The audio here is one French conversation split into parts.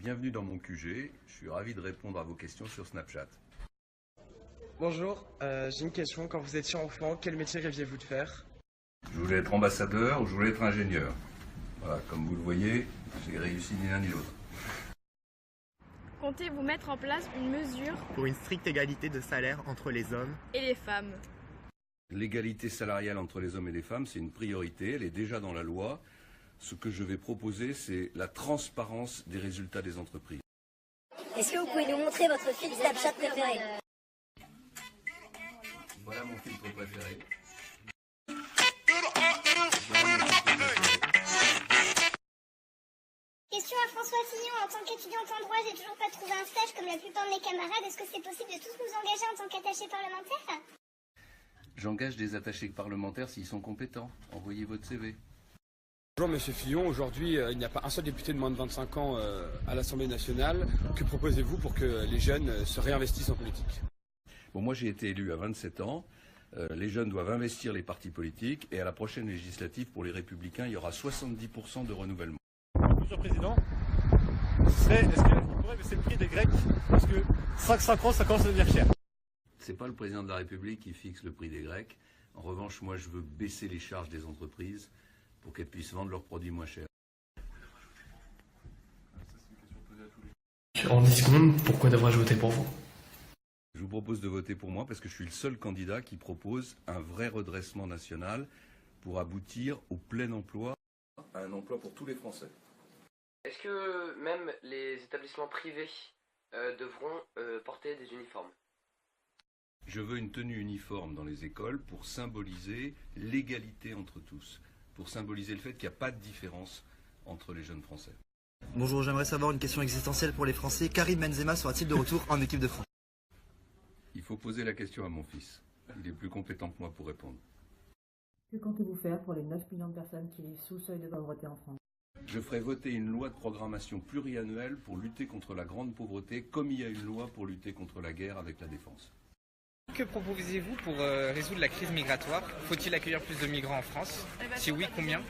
Bienvenue dans mon QG, je suis ravi de répondre à vos questions sur Snapchat. Bonjour, j'ai une question. Quand vous étiez enfant, quel métier rêviez-vous de faire? Je voulais être ambassadeur ou je voulais être ingénieur. Voilà, comme vous le voyez, j'ai réussi ni l'un ni l'autre. Comptez-vous mettre en place une mesure pour une stricte égalité de salaire entre les hommes et les femmes? L'égalité salariale entre les hommes et les femmes, c'est une priorité, elle est déjà dans la loi. Ce que je vais proposer, c'est la transparence des résultats des entreprises. Est-ce que vous pouvez nous montrer votre filtre Snapchat préféré? Voilà mon filtre préféré. Question à François Fillon. En tant qu'étudiante en droit, j'ai toujours pas trouvé un stage comme la plupart de mes camarades. Est-ce que c'est possible de tous nous engager en tant qu'attachés parlementaires? J'engage des attachés parlementaires s'ils sont compétents. Envoyez votre CV. Bonjour Monsieur Fillon, aujourd'hui il n'y a pas un seul député de moins de 25 ans à l'Assemblée nationale. Que proposez-vous pour que les jeunes se réinvestissent en politique? Bon, moi j'ai été élu à 27 ans. Les jeunes doivent investir les partis politiques et à la prochaine législative pour les Républicains, il y aura 70% de renouvellement. Monsieur le Président, est-ce que vous pourrez baisser le prix des Grecs? Parce que 5 ans, ça commence à devenir cher. C'est pas le président de la République qui fixe le prix des Grecs. En revanche, moi je veux baisser les charges des entreprises pour qu'elles puissent vendre leurs produits moins chers. En 10 secondes, pourquoi devrais-je voter pour vous? Je vous propose de voter pour moi parce que je suis le seul candidat qui propose un vrai redressement national pour aboutir au plein emploi, à un emploi pour tous les Français. Est-ce que même les établissements privés devront porter des uniformes? Je veux une tenue uniforme dans les écoles pour symboliser l'égalité entre tous, pour symboliser le fait qu'il n'y a pas de différence entre les jeunes Français. Bonjour, j'aimerais savoir une question existentielle pour les Français. Karim Benzema sera-t-il de retour en équipe de France? Il faut poser la question à mon fils. Il est plus compétent que moi pour répondre. Que comptez-vous faire pour les 9 millions de personnes qui vivent sous le seuil de pauvreté en France? Je ferai voter une loi de programmation pluriannuelle pour lutter contre la grande pauvreté, comme il y a une loi pour lutter contre la guerre avec la défense. Que proposez-vous pour résoudre la crise migratoire? Faut-il accueillir plus de migrants en France? Si oui, combien?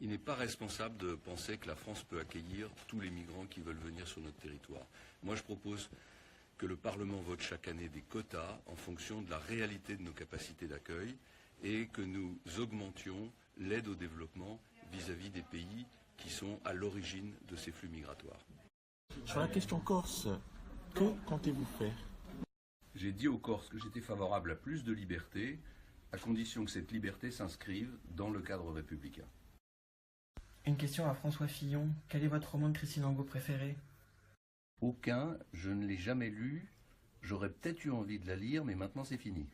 Il n'est pas responsable de penser que la France peut accueillir tous les migrants qui veulent venir sur notre territoire. Moi, je propose que le Parlement vote chaque année des quotas en fonction de la réalité de nos capacités d'accueil et que nous augmentions l'aide au développement vis-à-vis des pays qui sont à l'origine de ces flux migratoires. Sur la question corse, que comptez-vous faire? J'ai dit aux Corses que j'étais favorable à plus de liberté, à condition que cette liberté s'inscrive dans le cadre républicain. Une question à François Fillon. Quel est votre roman de Christine Angot préféré? Aucun, je ne l'ai jamais lu. J'aurais peut-être eu envie de la lire, mais maintenant c'est fini.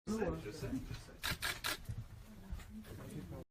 Je sais.